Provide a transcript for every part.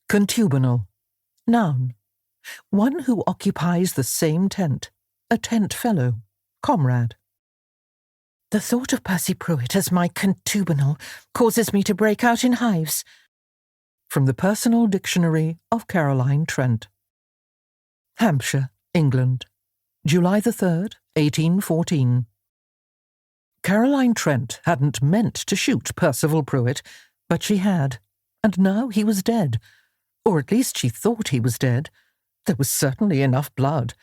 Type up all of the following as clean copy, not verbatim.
Contubernal. Noun. One who occupies the same tent. A tent fellow. Comrade. The thought of Percy Pruitt as my contubernal causes me to break out in hives. From the Personal Dictionary of Caroline Trent. Hampshire, England. July the 3rd, 1814. Caroline Trent hadn't meant to shoot Percival Pruitt, but she had, and now he was dead. Or at least she thought he was dead. There was certainly enough blood.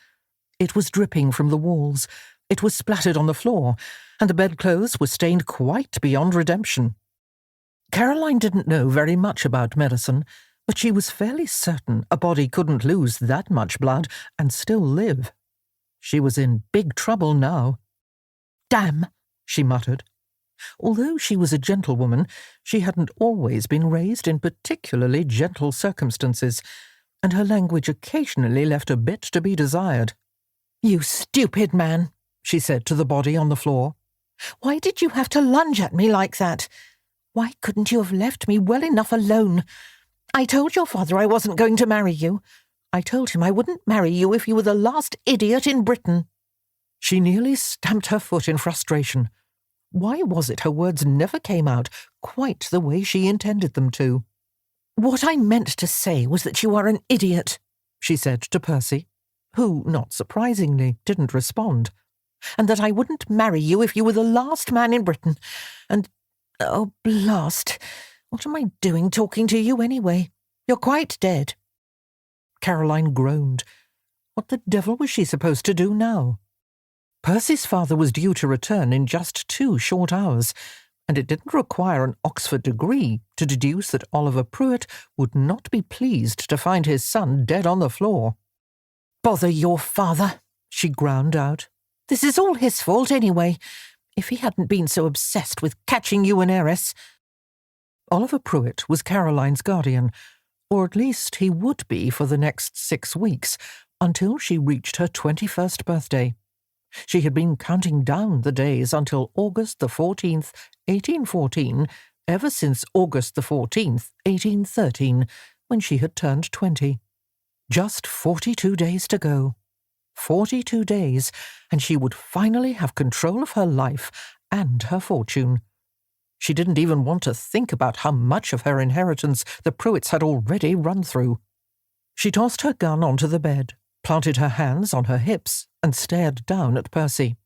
It was dripping from the walls, it was splattered on the floor, and the bedclothes were stained quite beyond redemption. Caroline didn't know very much about medicine, but she was fairly certain a body couldn't lose that much blood and still live. She was in big trouble now. "Damn," she muttered. Although she was a gentlewoman, she hadn't always been raised in particularly gentle circumstances, and her language occasionally left a bit to be desired. "You stupid man," she said to the body on the floor. "Why did you have to lunge at me like that? Why couldn't you have left me well enough alone? I told your father I wasn't going to marry you. I told him I wouldn't marry you if you were the last idiot in Britain." She nearly stamped her foot in frustration. Why was it her words never came out quite the way she intended them to? "What I meant to say was that you are an idiot," she said to Percy, who, not surprisingly, didn't respond, "and that I wouldn't marry you if you were the last man in Britain, and, oh, blast, what am I doing talking to you anyway? You're quite dead." Caroline groaned. What the devil was she supposed to do now? Percy's father was due to return in just 2 short hours, and it didn't require an Oxford degree to deduce that Oliver Pruitt would not be pleased to find his son dead on the floor. "Bother your father," she ground out. "This is all his fault anyway. If he hadn't been so obsessed with catching you an heiress." Oliver Pruitt was Caroline's guardian, or at least he would be for the next 6 weeks, until she reached her 21st birthday. She had been counting down the days until August the 14th, 1814, ever since August the 14th, 1813, when she had turned 20. Just 42 days to go. 42 days, and she would finally have control of her life and her fortune. She didn't even want to think about how much of her inheritance the Pruitts had already run through. She tossed her gun onto the bed, planted her hands on her hips, and stared down at Percy.